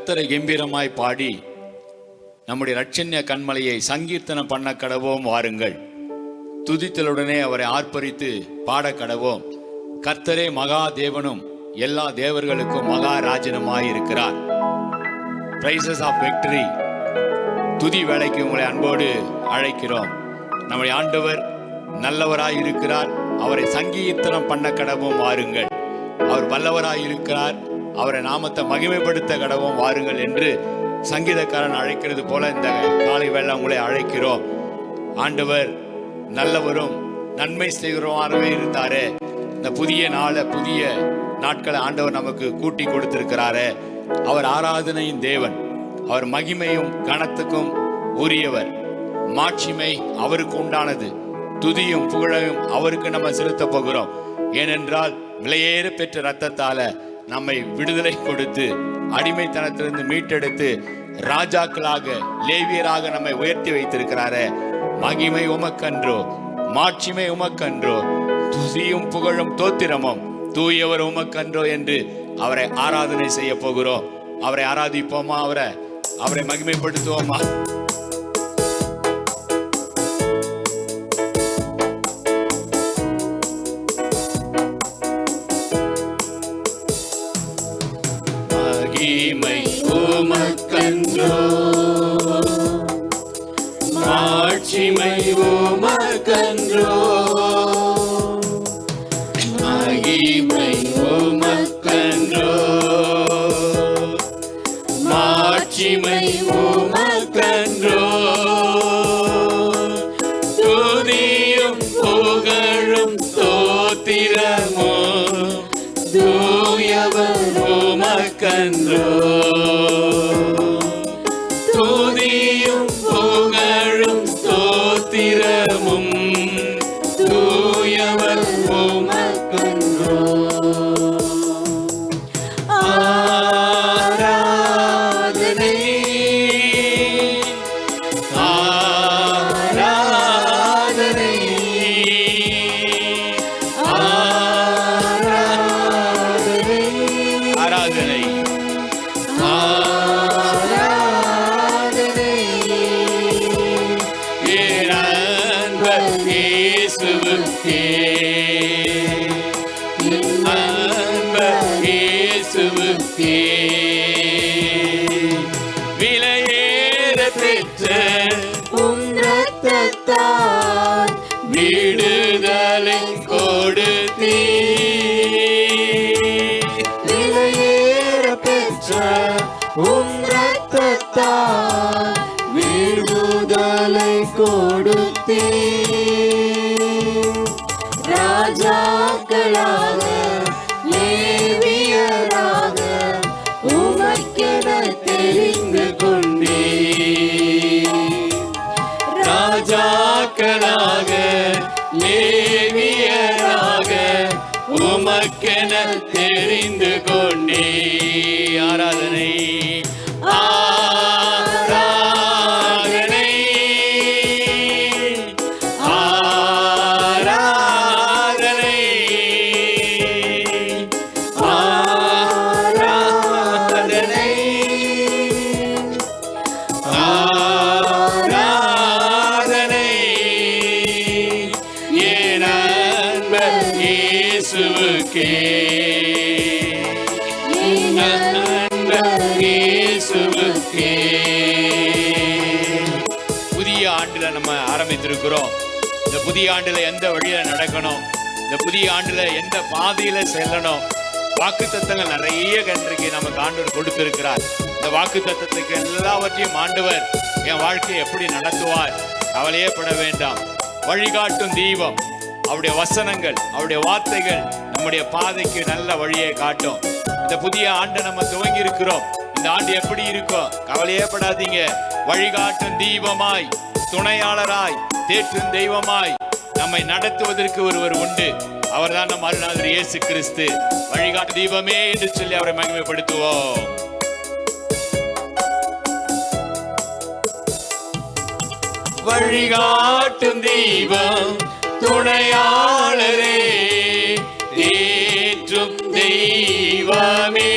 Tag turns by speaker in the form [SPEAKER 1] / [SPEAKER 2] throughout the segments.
[SPEAKER 1] கர்த்தரை கம்பீரமாய் பாடி நம்முடைய இரட்சண்ய கன்மலையை சங்கீர்த்தனம் பண்ண கடவோம். வாருங்கள், துதித்தலுடனே அவரை ஆர்ப்பரித்து பாட கடவோம். கர்த்தரே மகா தேவனும் எல்லா தேவர்களுக்கும் மகாராஜனுமாய் இருக்கிறார். பிரைசஸ் ஆஃப் விக்டரி துதி வேலைக்கு உங்களை அன்போடு அழைக்கிறோம். நம்முடைய ஆண்டவர் நல்லவராய் இருக்கிறார். அவரை சங்கீர்த்தனம் பண்ண கடவோம். வாருங்கள், அவர் வல்லவராய் இருக்கிறார். அவரை நாமத்தை மகிமைப்படுத்த கடவோம். வாருங்கள் என்று சங்கீதக்காரன் அழைக்கிறது போல இந்த காலை வேளை உங்களை அழைக்கிறோம். ஆண்டவர் நல்லவரும் நன்மை செய்கிறவராகவே இருந்தாரு. இந்த புதிய நாட்களை ஆண்டவர் நமக்கு கூட்டி கொடுத்திருக்கிறாரு. அவர் ஆராதனையின் தேவன், அவர் மகிமையும் கனத்துக்கும் உரியவர். மாட்சிமை அவருக்கு உண்டானது, துதியும் புகழையும் அவருக்கு நம்ம செலுத்த போகிறோம். ஏனென்றால் விலையேற பெற்ற ரத்தத்தால நம்மை விடுதலை கொடுத்து அடிமைத்தனத்திலிருந்து மீட்டெடுத்து ராஜாக்களாக லேவியராக நம்மை உயர்த்தி வைத்திருக்கிறாரே. மகிமை உமக்கன்றோ, மாட்சிமை உமக்கன்றோ, துதியும் புகழும் தோத்திரமும் தூயவர் உமக்கன்றோ என்று அவரை ஆராதனை செய்ய போகிறோம். அவரை ஆராதிப்போமா? அவரை மகிமைப்படுத்துவோமா? மகிமை உமக்கன்றோ, மாட்சிமை உமக்கன்றோ, மகிமை உமக்கன்றோ, மாட்சிமை உமக்கன்றோ, துதியும் புகழும் ஸ்தோத்திரமும் தூயவர் உமக்கன்றோ, துதியும் புகழும் ஸ்தோத்திரமும் தூயவர் உமக்கன்றோ. ஆராதனை ஆராதனை ஆராதனை ஆராதனை ஆராதனை என் அன்பர் இயேசுவுக்கே, என் அன்பர் இயேசுவுக்கே, விலையேற பெற்ற உம் இரத்தத்தால் விடுதலை கொடுத்தீர், விலையேற பெற்ற உம் இரத்தத்தால் விடுதலை கொடுத்தீர். ராஜாக்களாக லேவியராக உமக்கென தெரிந்து கொண்டீர், ராஜாக்களாக லேவியராக உமக்கென தெரிந்து கொண்டீர். ஆராதனை ஆராதனை ஆராதனை ஆராதனை ஆராதனை என் அன்பர் இயேசுவுக்கே, என் அன்பர் இயேசுவுக்கே. புதிய ஆண்டுல நம்ம ஆரம்பித்திருக்கிறோம். இந்த புதிய ஆண்டுல எந்த வழியில நடக்கணும், இந்த புதிய ஆண்டுல எந்த பாதையில செல்லணும், வாக்குத்தத்தங்கள் நிறைய இன்றைக்கு நமக்கு ஆண்டவர் கொடுத்திருக்கிறார். இந்த வாக்குத்தத்தத்துக்கு எல்லாவற்றையும் ஆண்டவர் என் வாழ்க்கையை எப்படி நடத்துவார், கவலையே பட வேண்டாம். வழிகாட்டும் தீபம் அவருடைய வசனங்கள், அவருடைய வார்த்தைகள் நம்முடைய பாதைக்கு நல்ல வழியை காட்டும். இந்த புதிய ஆண்டை நம்ம துவங்கி இருக்கிறோம். இந்த ஆண்டு எப்படி இருக்கும், கவலையே படாதீங்க. வழிகாட்டும் தீபமாய், துணையாளராய், தேற்றும் தெய்வமாய் நம்மை நடத்துவதற்கு ஒருவர் உண்டு. அவர்தான் நம் அருள்நாதர் இயேசு கிறிஸ்து. வழிகாட்டு தீபமே என்று சொல்லி அவரை மகிமைப்படுத்துவோம். வழிகாட்டும் தீபம் துணையாளரே, தேற்றும் தெய்வமே,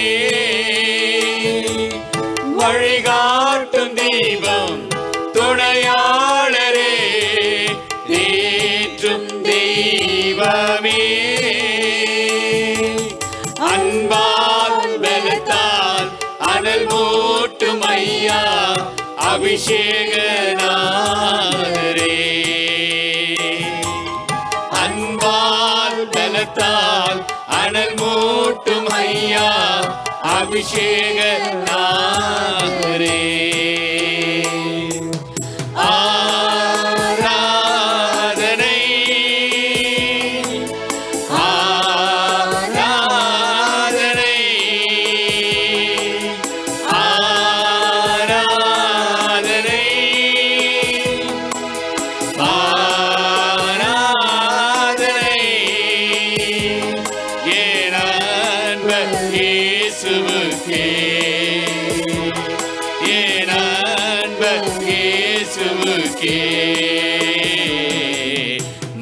[SPEAKER 1] அபிஷேகநாதரே, அன்பால் பலத்தால் அனல் மூட்டும் ஐயா அபிஷேகநாதரே,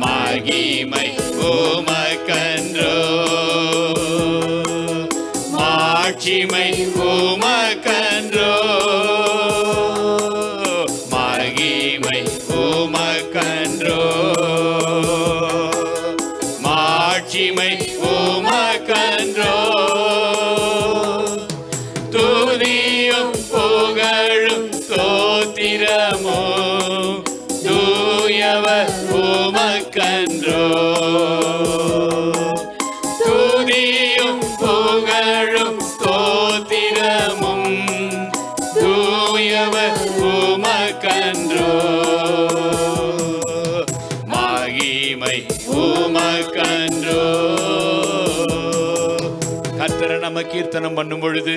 [SPEAKER 1] மகிமை உமக்கன்றோ, மாட்சிமை உமக்கன்றோ, மகிமை உமக்கன்றோ, மாட்சிமை உமக்கன்றோ, துதியும் புகழும் ஸ்தோத்திரமோ தூயவர் உமக்கன்றோ, துதியும் புகழும் ஸ்தோத்திரமும் தூயவர் உமக்கன்றோ, மகிமை உமக்கன்றோ. கர்த்தரை நம்ம கீர்த்தனம் பண்ணும் பொழுது,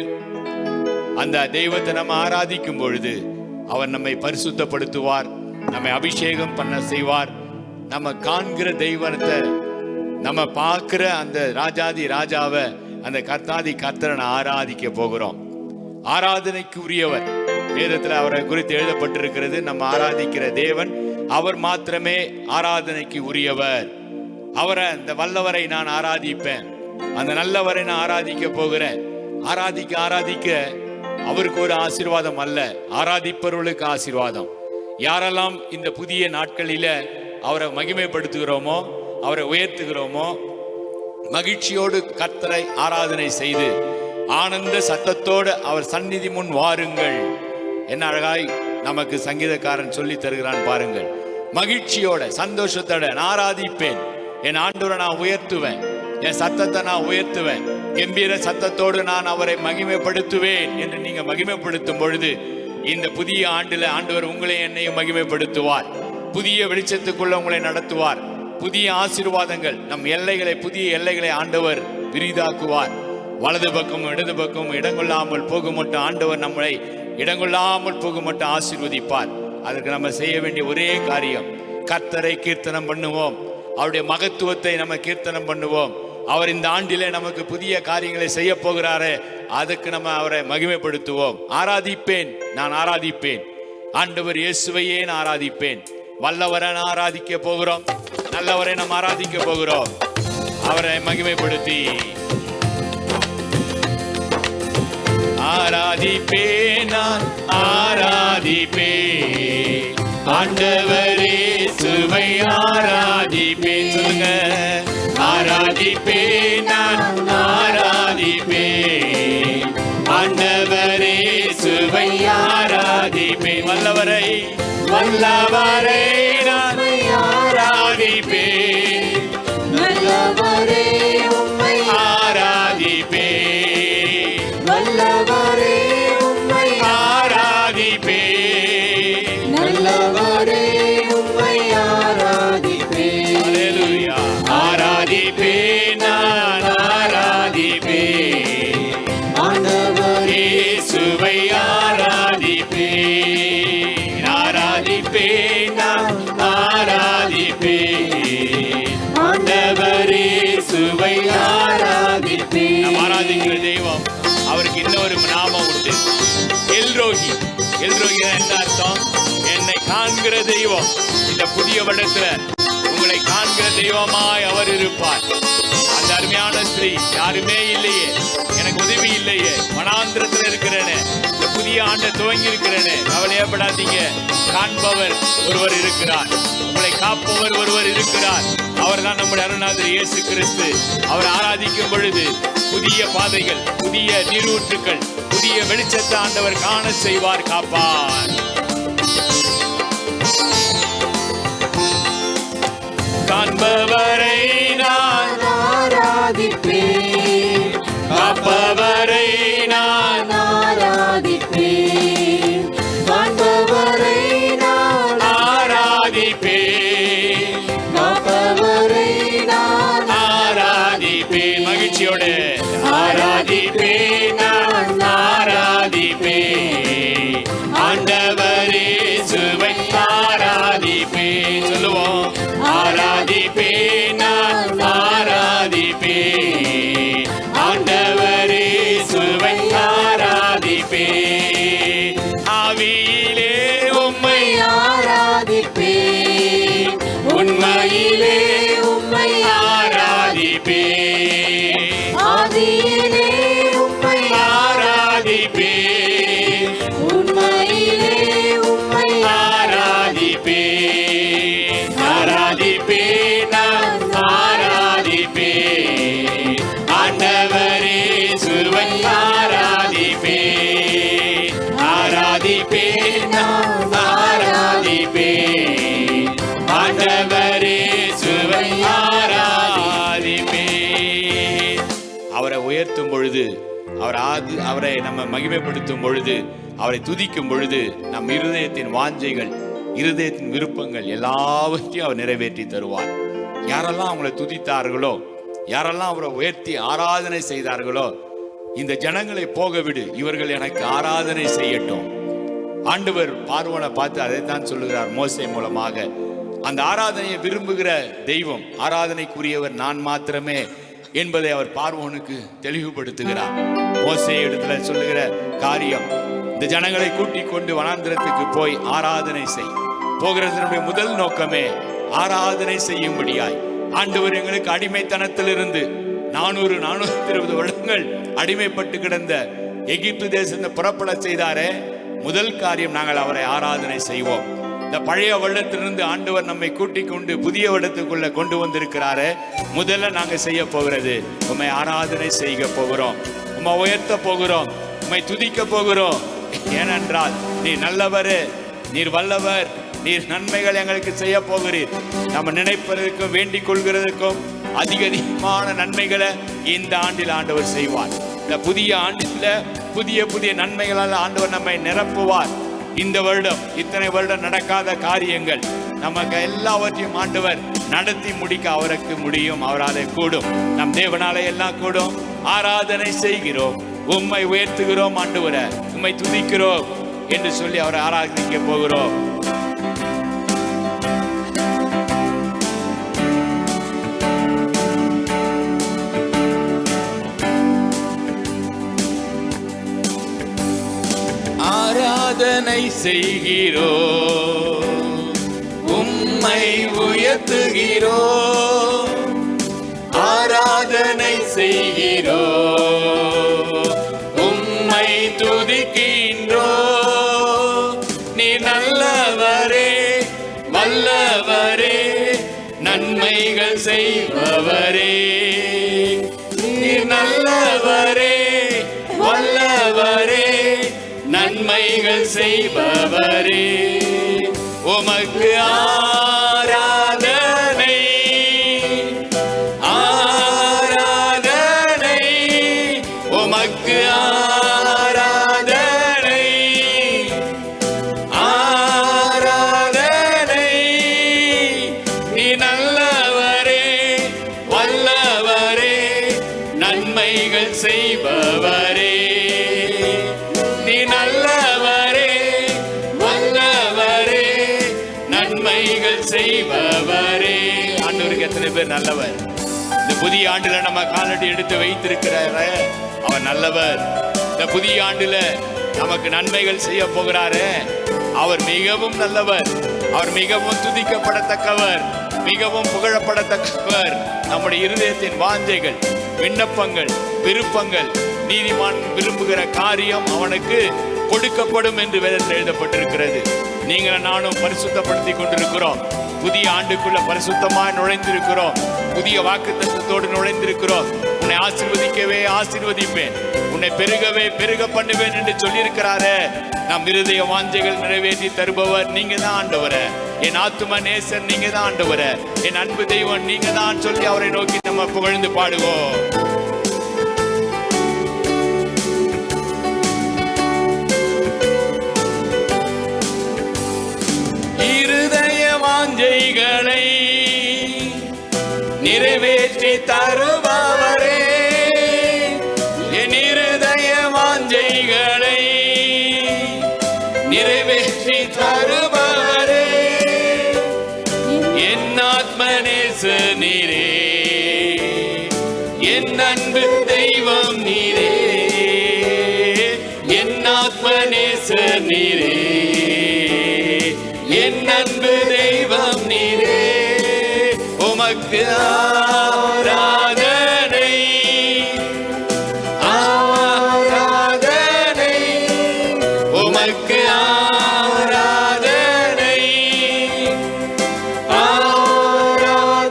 [SPEAKER 1] அந்த தெய்வத்தை நம்ம ஆராதிக்கும் பொழுது அவர் நம்மை பரிசுத்தப்படுத்துவார், நம்மை அபிஷேகம் பண்ண செய்வார். நம்ம காண்கிற தெய்வத்தை, நம்ம பார்க்கிற அந்த ராஜாதி ராஜாவை, அந்த கர்த்தாதி கர்த்தரை ஆராதிக்க போகிறோம். ஆராதனைக்கு உரியவர், வேதத்தில் அவரை குறித்து எழுதப்பட்டிருக்கிறது. நம்ம ஆராதிக்கிற தேவன் அவர் மாத்திரமே ஆராதனைக்கு உரியவர். அவரை, அந்த வல்லவரை நான் ஆராதிப்பேன், அந்த நல்லவரை நான் ஆராதிக்க போகிறேன். ஆராதிக்க ஆராதிக்க அவருக்கு ஒரு ஆசீர்வாதம் அல்ல, ஆராதிப்பவர்களுக்கு ஆசீர்வாதம். யாரெல்லாம் இந்த புதிய நாட்களில அவரை மகிமைப்படுத்துகிறோமோ, அவரை உயர்த்துகிறோமோ, மகிழ்ச்சியோடு கர்த்தரை ஆராதனை செய்து ஆனந்த சத்தத்தோடு அவர் சந்நிதி முன் வாருங்கள். என்ன அழகாய் நமக்கு சங்கீதக்காரன் சொல்லி தருகிறான் பாருங்கள். மகிழ்ச்சியோட சந்தோஷத்தோட நான் ஆராதிப்பேன், என் ஆண்டவரை நான் உயர்த்துவேன், என் சத்தத்தை நான் உயர்த்துவேன், கம்பீர சத்தத்தோடு நான் அவரை மகிமைப்படுத்துவேன் என்று நீங்க மகிமைப்படுத்தும் பொழுது இந்த புதிய ஆண்டுல ஆண்டவர் உங்களை என்னையும் மகிமைப்படுத்துவார். புதிய வெளிச்சத்துக்குள்ள உங்களை நடத்துவார். புதிய ஆசீர்வாதங்கள், நம் எல்லைகளை, புதிய எல்லைகளை ஆண்டவர் விரிதாக்குவார். வலது பக்கம் இடது பக்கம் இடங்கொள்ளாமல் போக மட்டும் ஆண்டவர் நம்மளை இடங்கொள்ளாமல் போக மட்டும் ஆசீர்வதிப்பார். அதற்கு நம்ம செய்ய வேண்டிய ஒரே காரியம், கர்த்தரை கீர்த்தனம் பண்ணுவோம், அவருடைய மகத்துவத்தை நம்ம கீர்த்தனம் பண்ணுவோம். அவர் இந்த ஆண்டிலே நமக்கு புதிய காரியங்களை செய்ய போகிறாரே, அதுக்கு நம்ம அவரை மகிமைப்படுத்துவோம். ஆராதிப்பேன், நான் ஆராதிப்பேன், ஆண்டவர் இயேசுவையே நான் ஆராதிப்பேன். வல்லவரை நான் ஆராதிக்க போகிறோம், நல்லவரை நாம் ஆராதிக்க போகிறோம். அவரை மகிமைப்படுத்தி ஆராதிப்பேன், நான் ஆராதிப்பேன், ஆண்டவரே இயேசுவை ஆராதிப்பேன். சொல்லுங்க, ஆராதிப்பேன், நான் ஆராதிப்பேன், ஆண்டவரே இயேசுவை ஆராதிப்பேன். வல்லவரை வல்லவரை நான் ஆராதிப்பேன், நல்லவரே உம்மை ஆராதிப்பேன், வல்லவரே உம்மை ஆராதிப்பேன், நல்லவரே உம்மை ஆராதிப்பேன். அல்லேலூயா. ஆராதிப்பேன், நான் ஆராதிப்பேன், ஆண்டவரே இயேசுவை ஆராதிப்பேன், ஆராதிப்பேன், நான் ஆராதிப்பேன், ஆண்டவரே இயேசுவை ஆராதிப்பேன். நாம் ஆராதிக்கிற தெய்வம், அவருக்கு இன்னொரு நாமம் உண்டு, எல்ரோகி. எல்ரோகி என்ன அர்த்தம்? என்னை காண்கிற தெய்வம். இந்த புதிய வருடத்துல உங்களை காண்கிற தெய்வமாய் அவர் இருப்பார். அந்த அருமையான ஸ்ரீ, யாருமே இல்லையே, எனக்கு உதவி இல்லையே, வனாந்திரத்தில் இருக்கிறேனே, இந்த புதிய ஆண்டை துவங்கி இருக்கிறேனே, கவலையப்படாதீங்க. காண்பவர் ஒருவர் இருக்கிறார், உங்களை காப்பவர் ஒருவர் இருக்கிறார். அவர் தான் நம்முடைய அருணாதர் இயேசு கிறிஸ்து. அவர் ஆராதிக்கும் பொழுது புதிய பாதைகள், புதிய நீரூற்றுக்கள், புதிய வெளிச்சத்தை ஆண்டவர் காண செய்வார், காப்பார். காண்பவரை நான்
[SPEAKER 2] ஆராதிப்பேன்,
[SPEAKER 1] காப்பவரை நான்
[SPEAKER 2] ஆராதிப்பேன், காண்பவரை நான்
[SPEAKER 1] ஆராதிப்பேன்,
[SPEAKER 2] காப்பவரை நான்
[SPEAKER 1] ஆராதிப்பேன். மகிழ்ச்சியோடு ஆராதிப்பேன், நான் ஆராதிப்பேன், ஆண்டவரே சுவை ஆராதிப்பேன். சொல்லுவோம், ஆராதிப்பேன், நான் ஆராதிப்பேன், ஆண்டவரே சுவை ஆராதிப்பேன், ஆவியிலே உம்மை
[SPEAKER 2] ஆராதிப்பேன், உண்மையிலே உம்மை
[SPEAKER 1] ஆராதிப்பேன்,
[SPEAKER 2] ஆதியிலே உம்மை
[SPEAKER 1] ஆராதிப்பேன்,
[SPEAKER 2] உண்மையிலே உம்மை
[SPEAKER 1] ஆராதிப்பேன், ஆராதிப்பேன், நான் ஆராதிப்பேன், ஆண்டவரே சுவை ஆராதிப்பேன், ஆராதிப்பேன், நான் ஆராதிப்பேன், ஆண்டவரே சுவை ஆராதிப்பேன். அவரை உயர்த்தும் பொழுது, அவரை நம்ம மகிமைப்படுத்தும் பொழுது, அவரை துதிக்கும் பொழுது, நம் இருதயத்தின் வாஞ்சைகள், இருதயத்தின் விருப்பங்கள் எல்லாவற்றையும் அவர் நிறைவேற்றி தருவார். யாரெல்லாம் அவங்களை துதித்தார்களோ, யாரெல்லாம் அவரை உயர்த்தி ஆராதனை செய்தார்களோ, இந்த ஜனங்களை போக விடு, இவர்கள் எனக்கு ஆராதனை செய்யட்டும். ஆண்டவர் பார்வோனை பார்த்து அதைத்தான் சொல்லுகிறார் மோசே மூலமாக. அந்த ஆராதனையை விரும்புகிற தெய்வம், ஆராதனைக்குரியவர் நான் மாத்திரமே என்பதை அவர் பார்வோனுக்கு தெளிவுபடுத்துகிறார். மோசே இடத்துல சொல்லுகிற காரியம், இந்த ஜனங்களை கூட்டிக் கொண்டு வனாந்திரத்துக்கு போய் ஆராதனை செய். போகிறதனுடைய முதல் நோக்கமே ஆராதனை செய்யும்படியாய். ஆண்டவர் எங்களுக்கு அடிமைத்தனத்திலிருந்து 420 வருடங்கள் அடிமைப்பட்டு கிடந்த எகிப்து தேசத்தை புறப்பட செய்தாரே, முதல் காரியம் நாங்கள் அவரை ஆராதனை செய்வோம். இந்த பழைய வருடத்திலிருந்து ஆண்டவர் நம்மை கூட்டிக் கொண்டு புதிய வருடத்துக்குள்ள கொண்டு வந்திருக்கிறாரு. முதல்ல நாங்க செய்ய போகிறது, உம்மை ஆராதனை செய்ய போகிறோம், உம்மை உயர்த்த போகிறோம், உம்மை துதிக்க போகிறோம். ஏனென்றால் நீர் நல்லவர், நீர் வல்லவர், நீர் நன்மைகள் எங்களுக்கு செய்ய போகிறீர். நம்ம நினைப்பதற்கும் வேண்டிக் கொள்கிறதுக்கும் அதிகமான நன்மைகளை இந்த ஆண்டில் ஆண்டவர் செய்வார். இந்த புதிய ஆண்டில் புதிய புதிய நன்மைகளால் ஆண்டவர் நம்மை நிரப்புவார். இந்த வருடம் இத்தனை வருடம் நடக்காத காரியங்கள் நமக்கு எல்லாவற்றையும் ஆண்டவர் நடத்தி முடிக்க அவருக்கு முடியும், அவராலே கூடும். நம் தேவனாலே எல்லாம் கூடும். ஆராதனை செய்கிறோம், உம்மை உயர்த்துகிறோம் ஆண்டவரே, உம்மை துதிக்கிறோம் என்று சொல்லி அவரை ஆராதிக்க போகிறோம். ஆராதனை செய்கிறோம், உம்மை உயர்த்துகிறோம், ஆராதனை செய்கிறோம், உம்மை துதிக்கின்றோம். நீ நல்லவரே, வல்லவரே, நன்மைகள் செய்பவரே. நீ நல்லவரே, வல்லவரே, நன்மைகள் செய்பவரே. உமக்கு ஆராதனை, ஆராதனை, உமக்கு ஆராதனை, ஆராதனை. நீ நல்லவரே, வல்லவரே, நன்மைகள் செய்பவரே. நீ நல்லவரே, வல்லவரே, நன்மைகள் செய்பவரே. ஆண்டவருக்கு எத்தனை பேர் நல்லவர்? இந்த புதிய ஆண்டுல நம்ம காலடி எடுத்து வைத்திருக்கிறாரு, அவர் நல்லவர். இந்த புதிய ஆண்டுல நமக்கு நன்மைகள் செய்ய போகிறாரு, அவர் மிகவும் நல்லவர், அவர் மிகவும் துதிக்கப்படத்தக்கவர், மிகவும் புகழப்படத்தக்கவர். நம்முடைய இருதயத்தின் வாஞ்சைகள், விண்ணப்பங்கள், விருப்பங்கள், நீதிமான் விரும்புகிற காரியம் அவனுக்கு கொடுக்கப்படும் என்று வேதத்தில் எழுதப்பட்டிருக்கிறது. நீங்கள் நானும் பரிசுத்தப்படுத்தி கொண்டிருக்கிறோம். புதிய ஆண்டுக்குள்ள பரிசுத்தமாய் நுழைந்திருக்கிறோம். புதிய வாக்குத்தத்தத்தோடு நுழைந்திருக்கிறோம். உன்னை ஆசீர்வதிக்கவே ஆசீர்வதிப்பேன், உன்னை பெருகவே பெருக பண்ணுவேன் என்று சொல்லியிருக்கிறாரே. நம் இருதய வாஞ்சைகள் நிறைவேற்றி தருபவர் நீங்க தான் ஆண்டவரே. என் ஆத்தும நேசர் நீங்க தான் ஆண்டவரே, என் அன்பு தெய்வம் நீங்க தான் சொல்லி அவரை நோக்கி நம்ம புகழ்ந்து பாடுவோம். இருதய வாஞ்சைகளை நிறைவேற்றி தருபவரே, என் இருதய வாஞ்சைகளை நிறைவேற்றி தருபவரே, என் ஆத்ம நேசர் நீரே, என் அன்பு தெய்வம் நீரே, என் ஆத்ம நேசர் நீரே, என் அன்பு தெய்வம் நீரே, உமக்கு ஆராதனை ஆராதனை, உமக்கு ஆராதனை ஆராதனை,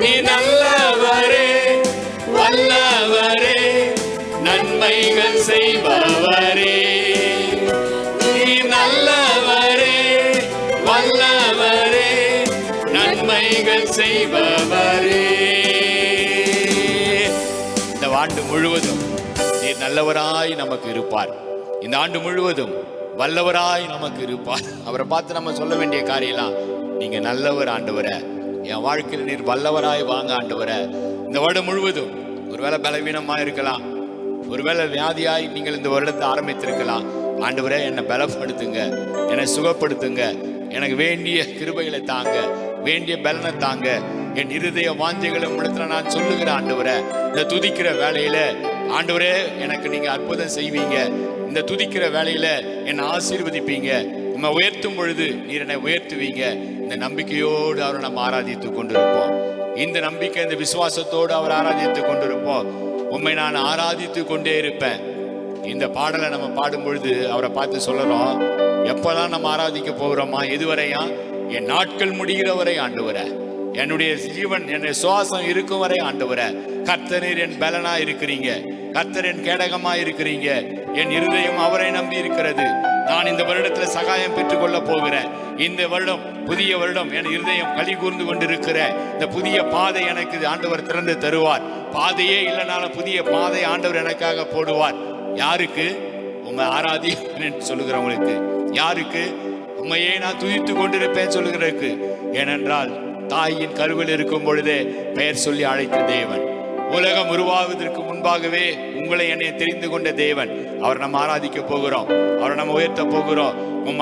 [SPEAKER 1] நீ நல்லவரே வல்லவரே நன்மைகள் செய்பவரே, வல்லவரே நன்மைகள் செய்பவரே. இந்த ஆண்டு முழுவதும் நீர் நல்லவராய் நமக்கு இருப்பார். இந்த ஆண்டு முழுவதும் வல்லவராய் நமக்கு இருப்பார். அவரை பார்த்து நம்ம சொல்ல வேண்டிய காரியம்லாம், நீங்க நல்லவர் ஆண்டவரே, என் வாழ்க்கையில் நீர் வல்லவராய் வாங்க ஆண்டவரே. இந்த வருடம் முழுவதும் ஒருவேளை பலவீனமா இருக்கலாம், ஒருவேளை வியாதியாய் நீங்கள் இந்த வருடத்தை ஆரம்பித்திருக்கலாம். ஆண்டவரே என்னை பலப்படுத்துங்க, என்னை சுகப்படுத்துங்க, எனக்கு வேண்டிய கிருபைகளை தாங்க, வேண்டிய பலனை தாங்க, என் இருதய வாஞ்சைகளை உம்மிடத்துல நான் சொல்லுகிற ஆண்டவரே. இந்த துதிக்கிற வேலையில ஆண்டவரே எனக்கு நீங்க அற்புதம் செய்வீங்க. இந்த துதிக்கிற வேலையில என்னை ஆசீர்வதிப்பீங்க. நம்ம உயர்த்தும் பொழுது நீர் என்னை உயர்த்துவீங்க. இந்த நம்பிக்கையோடு அவரை நம்ம ஆராதித்து கொண்டிருப்போம். இந்த நம்பிக்கை, இந்த விசுவாசத்தோடு அவர் ஆராதித்து கொண்டிருப்போம். உம்மை நான் ஆராதித்து கொண்டே இருப்பேன். இந்த பாடலை நம்ம பாடும் பொழுது அவரை பார்த்து சொல்லறோம், எப்பெல்லாம் நம்ம ஆராதிக்க போகிறோமா? எதுவரையா? என் நாட்கள் முடிகிற வரை ஆண்டவரே, என்னுடைய ஜீவன், என்னுடைய சுவாசம் இருக்கும் வரை ஆண்டவரே. கர்த்தர் என் பலனா இருக்கிறீங்க, கர்த்தர் என் கேடகமா இருக்கிறீங்க. என் இருதயம் அவரை நம்பி இருக்கிறது. நான் இந்த வருடத்துல சகாயம் பெற்றுக் கொள்ள போகிறேன். இந்த வருடம் புதிய வருடம் என் இருதயம் களி கூர்ந்து கொண்டிருக்கிற இந்த புதிய பாதை எனக்கு ஆண்டவர் திறந்து தருவார். பாதையே இல்லைனாலும் புதிய பாதை ஆண்டவர் எனக்காக போடுவார். யாருக்கு? உம்மை ஆராதி சொல்லுகிறவங்களுக்கு. யாருக்கு? உம்மையே நான் துதித்து கொண்டிருப்பேன் சொல்லுகிறதுக்கு. ஏனென்றால் தாயின் கருவில் இருக்கும் பொழுதே பெயர் சொல்லி அழைத்த தேவன், உலகம் உருவாவதற்கு முன்பாகவே உங்களை என்னை தெரிந்து கொண்ட தேவன். அவர் நம்ம ஆராதிக்க போகிறோம், அவரை நம்ம உயர்த்த போகிறோம்.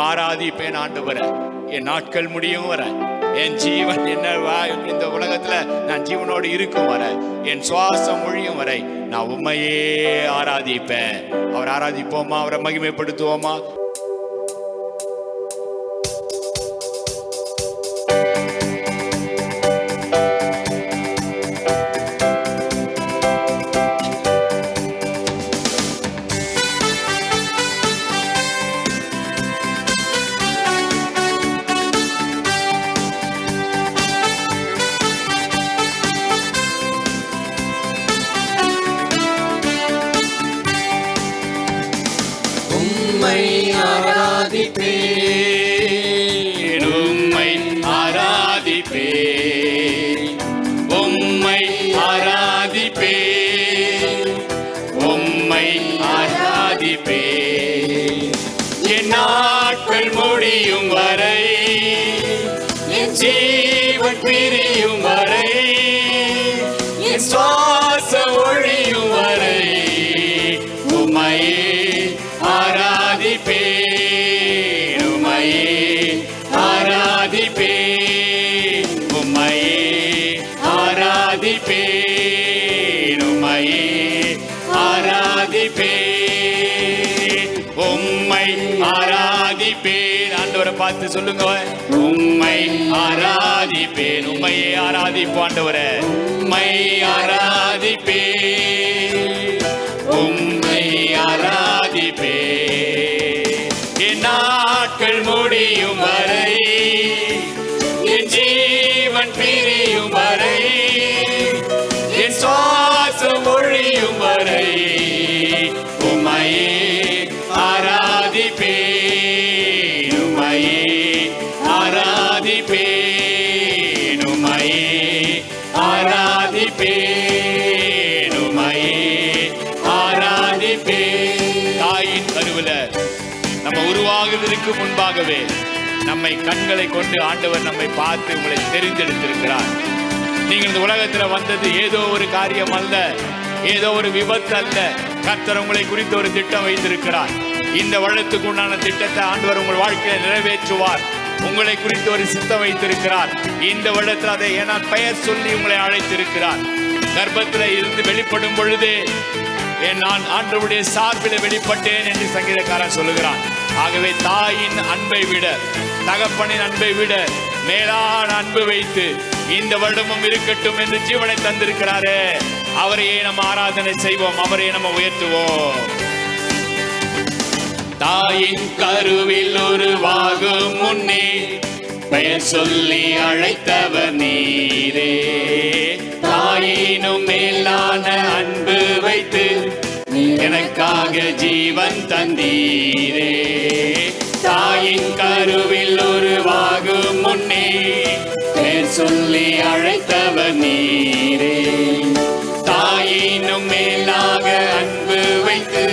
[SPEAKER 1] ஆராதிப்பேன் ஆண்டவரே, என் நாட்கள் முடியும் வர, என் ஜீவன் என்ன இந்த உலகத்துல நான் ஜீவனோடு இருக்கும் வர, என் சுவாசம் மொழியும் வரை நான் உண்மையே ஆராதிப்பேன். அவர் ஆராதிப்போமா? அவரை மகிமைப்படுத்துவோமா? என் நாட்கள் முடியும் வரை, என் ஜீவன் பிரியும் வரை, என் சுவாசம் ஒழியும் வரை உம்மையே ஆராதிப்பேன், உம்மையே ஆராதிப்பேன், உம்மையே ஆராதிப்பேன், உம்மையே ஆராதிப்பேன், உம்மை ஆராதிப்பேன். ஆண்டவரை பார்த்து சொல்லுங்க, உம்மை ஆராதிப்பேன். உம்மையே ஆராதிப்போம் ஆண்டவரே, உம்மை ஆராதிப்பேன், உம்மை ஆராதிப்பேன். என் நாட்கள் முடியும் வரை, என் ஜீவன் பிரியும் வரை, என் சுவாசம் ஒழியும் வரை உம்மையே ஆராதிப்பேன், உம்மையே ஆராதிப்பே. தாயின் கருவில நம்ம உருவாகுவதற்கு முன்பாகவே நம்மை கண்களை கொண்டு ஆண்டவர் நம்மை பார்த்து உங்களை தெரிந்தெடுத்திருக்கிறார். நீங்கள் இந்த உலகத்தில் வந்தது ஏதோ ஒரு காரியம் அல்ல, ஏதோ ஒரு விபத்து அல்ல. கர்த்தர் உங்களை குறித்து ஒரு திட்டம் வைத்திருக்கிறார். இந்த வருடத்துக்கு உண்டான திட்டத்தை ஆண்டவர் உங்கள் வாழ்க்கையை நிறைவேற்றுவார். உங்களை குறித்து ஒரு சித்தம் வைத்திருக்கிறார். இந்த வருடத்தில் அதை ஏனால் பெயர் சொல்லி உங்களை அழைத்திருக்கிறார். கர்ப்பத்தில் இருந்து வெளிப்படும் பொழுது நான் ஆண்டவருடைய சார்பில் வெளிப்பட்டேன் என்று சங்கீதக்காரன் சொல்லுகிறான். ஆகவே தாயின் அன்பை விட, தகப்பனின் அன்பை விட மேலான அன்பு வைத்து இந்த வருடமும் இருக்கட்டும் என்று ஜீவனை தந்திருக்கிறாரே, அவரையே நம்ம ஆராதனை செய்வோம், அவரையே நம்ம உயர்த்துவோம். தாயின் கருவில் உருவாகும் முன்னே பெயர் சொல்லி அழைத்தவர் நீரே. தாயினும் மேலான அன்பு வைத்து எனக்காக ஜீவன் தந்தீரே. தாயின் கருவில் உருவாகும் முன்னே பெயர் சொல்லி அழைத்தவர் நீரே. தாயினும் மேலாக அன்பு வைத்து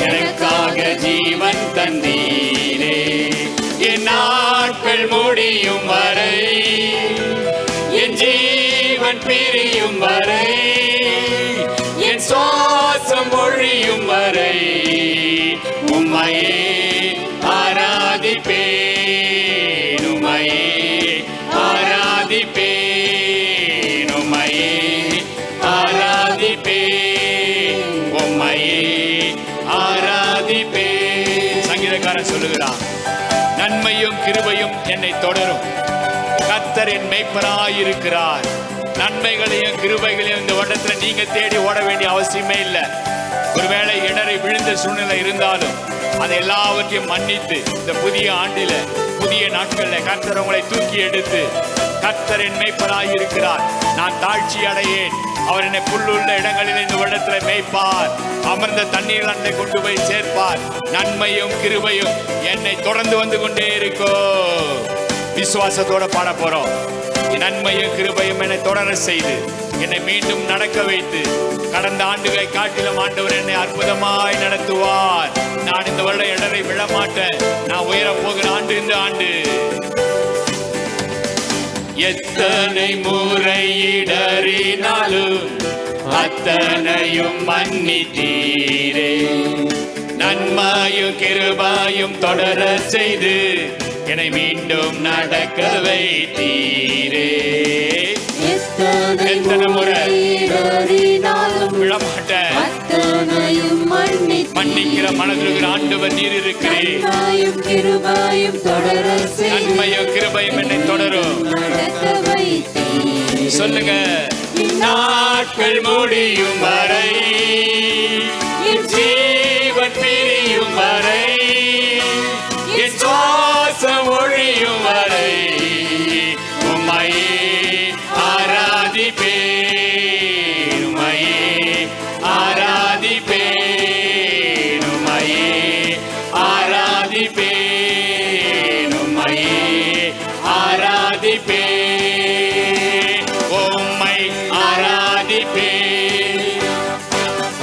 [SPEAKER 1] எனக்காக ஜீவன் தந்தீரே. என் நாட்கள் முடியும் வரை, என் ஜீவன் பிரியும் வரை, என் சுவாசம் ஒழியும் வரை உம்மையே ஆராதிப்பேன், உம்மையே ஆராதிப்பேன், உம்மையே ஆராதிப்பேன், உம்மையே ஆராதிப்பேன். சங்கீதக்காரன் சொல்லுகிறான், நன்மையும் கிருபையும் என்னை தொடரும். கர்த்தர் என் மேய்ப்பராயிருக்கிறார். நன்மைகளையும் கிருபைகளையும் இந்த வருடத்தில் நீங்க தேடி ஓட வேண்டிய அவசியமே இல்லை. ஒருவேளை இடரை விழுந்த சூழ்நிலை இருந்தாலும் அதை எல்லாவற்றையும் மன்னித்து இந்த புதிய ஆண்டில, புதிய நாட்கள்ல கர்த்தர் உங்களை தூக்கி எடுத்து, கர்த்தர் என் மேய்ப்பராயிருக்கிறார், நான் தாழ்ச்சி அடையேன், அவர் என்னை புல்லுள்ள இடங்களில் இந்த வருடத்தில் மேய்ப்பார், அமர்ந்த தண்ணீர் அண்டை கொண்டு போய் சேர்ப்பார், நன்மையும் கிருபையும் என்னை தொடர்ந்து வந்து கொண்டே இருக்கோ. விசுவாசத்தோட பாட போறோம். நன்மையும் கிருபையும் என்னை தொடர செய்து என்னை மீண்டும் நடக்க வைத்து கடந்த ஆண்டுகளை காட்டிலும் ஆண்டவர் என்னை அற்புதமாய் நடத்துவார். நான் இந்த வருடம் இடரை விழமாட்டேன். நான் உயர போகிற ஆண்டு இந்த ஆண்டு. எத்தனை முறை இடறினாலும் அத்தனையும் மன்னித்தீரே. நன்மையும் கிருபையும் தொடர செய்து என்னை மீண்டும் நடக்க வைத்தீரே. எத்தனை முறை விழமாட்டேன். மன்னிக்கிற மனதில் ஆண்டவர் நீர் இருக்கிறேன். நன்மையும் கிருபையும் என்னை தொடரும். சொல்லுங்க. நாட்கள் முடியும் வரை, ஜீவன் பிரியும் வரை, என் சுவாசம் ஒழியும் வரை உம்மையே ஆராதிப்பேன், உம்மையே ஆராதிப்பேன், உம்மையே ஆராதிப்பேன், உம்மையே ஆராதிப்பேன், உம்மை ஆராதிப்பேன்,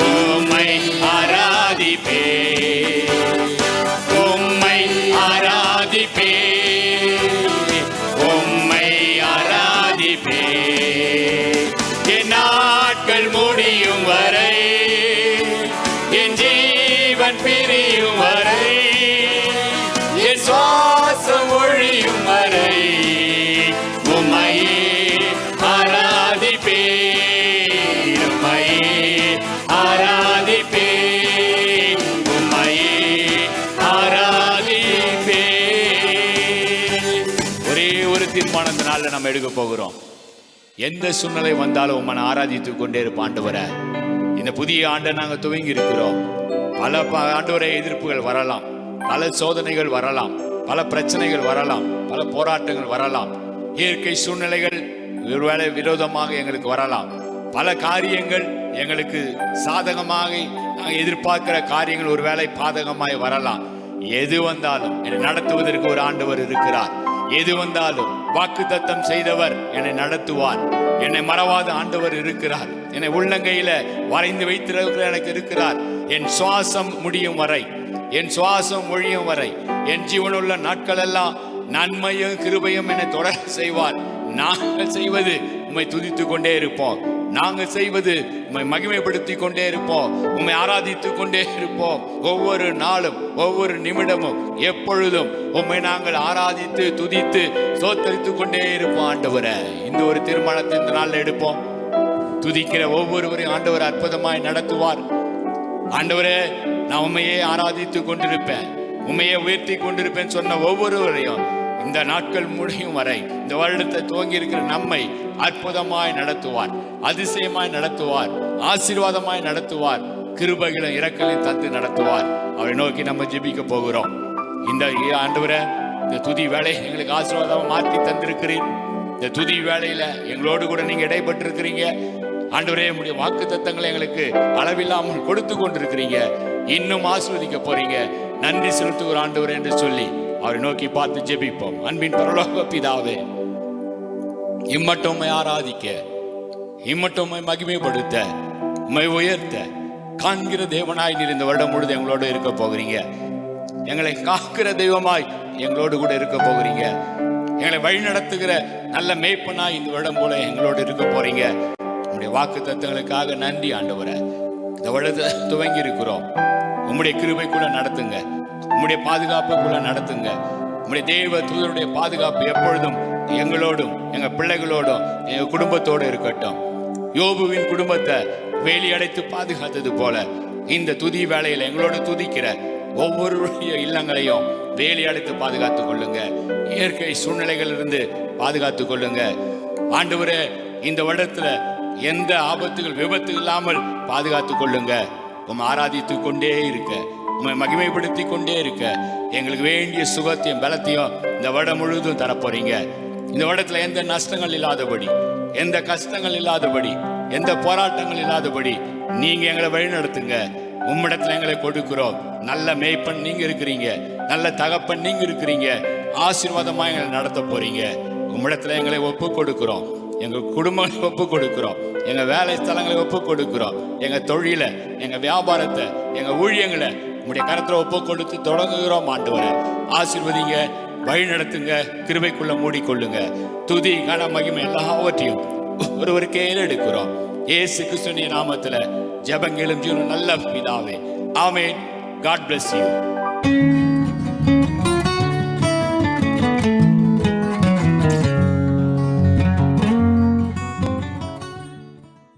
[SPEAKER 1] உம்மை ஆராதிப்பேன், உம்மை ஆராதிப்பேன், உம்மை ஆராதிப்பேன். என் நாட்கள் முடியும் வரை, என் ஜீவன் பிரியும் வரை, என் சுவாசம் ஒழியும் வரை உம்மையே ஆராதிப்பேன், உம்மையே ஆராதிப்பேன், உம்மையே ஆராதிப்பேன். ஒரே ஒரு தீர்மானம் இந்த நாள்ல நம்ம எடுக்க போகிறோம். எந்த சூழ்நிலை வந்தாலும் உம்மை ஆராதித்து கொண்டே இருப்போம் ஆண்டவரே. இந்த புதிய ஆண்டை நாங்கள் துவங்கி இருக்கிறோம். பல ஆண்டவரே எதிர்ப்புகள் வரலாம், பல சோதனைகள் வரலாம், பல பிரச்சனைகள் வரலாம், பல போராட்டங்கள் வரலாம், இயற்கை சூழ்நிலைகள் ஒருவேளை விரோதமாக எங்களுக்கு வரலாம், பல காரியங்கள் எங்களுக்கு சாதகமாக நாங்கள் எதிர்பார்க்கிற காரியங்கள் ஒருவேளை பாதகமாய் வரலாம். எது வந்தாலும் என்னை நடத்துவதற்கு ஒரு ஆண்டவர் இருக்கிறார். எது வந்தாலும் வாக்குத்தத்தம் செய்தவர் என்னை நடத்துவார். என்னை மறவாத ஆண்டவர் இருக்கிறார். என்னை உள்ளங்கையில வரைந்து வைத்திருக்கிற எனக்கு இருக்கிறார். என் சுவாசம் முடியும் வரை, என் சுவாசம் ஒழியும் வரை, என் ஜீவனுள்ள நாட்கள் எல்லாம் நன்மையும் கிருபையும் என்னை தொடர செய்வார். நாங்கள் செய்வது உம்மை துதித்துக் கொண்டே இருப்போம். நாங்கள் செய்வது உம்மை மகிமைப்படுத்திக் கொண்டே இருப்போம். உம்மை ஆராதித்துக் கொண்டே இருப்போம். ஒவ்வொரு நாளும், ஒவ்வொரு நிமிடமும், எப்பொழுதும் உம்மை நாங்கள் ஆராதித்து துதித்து ஸ்தோத்தரித்துக் கொண்டே இருப்போம். ஆண்டவரே, இந்த ஒரு தீர்மானத்தை இந்த நாளில் எடுப்போம். துதிக்கிற ஒவ்வொருவரையும் ஆண்டவர் அற்புதமாய் நடத்துவார். ஆண்டவரே, நான் உண்மையே ஆராதித்துக் கொண்டிருப்பேன், உண்மையை உயர்த்தி கொண்டிருப்பேன் சொன்ன ஒவ்வொருவரையும் இந்த நாட்கள் முடியும் வரை, இந்த வருடத்தை துவங்கி இருக்கிற நம்மை அற்புதமாய் நடத்துவார், அதிசயமாய் நடத்துவார், ஆசீர்வாதமாய் நடத்துவார், கிருபைகளை இரக்கலையும் தந்து நடத்துவார். அவரை நோக்கி நம்ம ஜெபிக்க போகிறோம். இந்த ஆண்டவரே, இந்த துதி வேலையை எங்களுக்கு ஆசீர்வாதமாக மாற்றி தந்திருக்கிறீர். இந்த துதி வேலையில எங்களோடு கூட நீங்க இடைப்பட்டு இருக்கிறீங்க. ஆண்டவரே, உம்முடைய வாக்கு தத்தங்களை எங்களுக்கு அளவில்லாமல் கொடுத்து கொண்டிருக்கிறீங்க. இன்னும் ஆசீர்வதிக்க போறீங்க. நன்றி செலுத்துகிற ஆண்டவரே என்று சொல்லி அவரை நோக்கி பார்த்து ஜெபிப்போம். அன்பின் பரலோக பிதாவே, இம்மட்டும் உம்மை ஆராதிக்க, இம்மட்டும் உம்மை மகிமைப்படுத்த, உம்மை உயர்த்த காண்கிற தேவனாய் நீர் இந்த வருடம் முழுது எங்களோடு இருக்க போகிறீங்க. எங்களை காக்கிற தெய்வமாய் எங்களோடு கூட இருக்க போகிறீங்க. எங்களை வழி நடத்துகிற நல்ல மேய்ப்பனாய் இந்த வருடம் போல எங்களோடு இருக்க போறீங்க. உம்முடைய வாக்கு தத்தங்களுக்காக நன்றி ஆண்டவரே. இந்த வருடத்தை துவங்கி இருக்கிறோம். உம்முடைய கிருபைக்குள்ள நடத்துங்க, உம்முடைய பாதுகாப்புக்குள்ள நடத்துங்க. உம்முடைய தேவ தூதருடைய பாதுகாப்பு எப்பொழுதும் எங்களோடும், எங்க பிள்ளைகளோடும், எங்க குடும்பத்தோடு இருக்கட்டும். யோபுவின் குடும்பத்தை வேலி அடைத்து பாதுகாத்தது போல இந்த துதி வேளையில எங்களோடு துதிக்கிற ஒவ்வொருடைய இல்லங்களையும் வேலி அடைத்து பாதுகாத்துக் கொள்ளுங்க. இயற்கை சூழ்நிலைகளிலிருந்து பாதுகாத்துக் கொள்ளுங்க. ஆண்டவரே, இந்த வருடத்துல எந்த ஆபத்துகள், விபத்து இல்லாமல் பாதுகாத்துக் கொள்ளுங்க. உம்மை ஆராதித்துக் கொண்டே இருக்க, உம்மை மகிமைப்படுத்தி கொண்டே இருக்க, எங்களுக்கு வேண்டிய சுகத்தையும் பலத்தையும் இந்த வருடம் முழுவதும் தரப்போறீங்க. இந்த வருடத்துல எந்த நஷ்டங்கள் இல்லாதபடி, எந்த கஷ்டங்கள் இல்லாதபடி, எந்த போராட்டங்கள் இல்லாதபடி நீங்க எங்களை வழி நடத்துங்க. உம்மிடத்துல எங்களை கொடுக்கிறோம். நல்ல மேய்ப்பன் நீங்க இருக்கிறீங்க, நல்ல தகப்பன் நீங்க இருக்கிறீங்க. ஆசீர்வாதமா எங்களை நடத்த போறீங்க. உம்மிடத்துல எங்களை ஒப்பு கொடுக்கிறோம். எங்க குடும்பங்களை ஒப்பு கொடுக்கிறோம். எங்க வேலை ஸ்தலங்களை ஒப்பு கொடுக்கிறோம். எங்க தொழில, எங்க வியாபாரத்தை, எங்க ஊழியங்களை உங்களுடைய கரத்துல ஒப்பு கொடுத்து தொடங்குகிறோம். ஆண்டவரே, ஆசீர்வதிங்க, வழி நடத்துங்க, கிருபைக்குள்ள மூடிக்கொள்ளுங்க. துதி, கன, மகிமை எல்லாவற்றையும் ஒருவருக்கே எடுக்கிறோம். இயேசு கிறிஸ்துவின் நாமத்துல ஜெபங்களும் ஜீவனும் நல்ல பிதாவே, ஆமென். God bless you.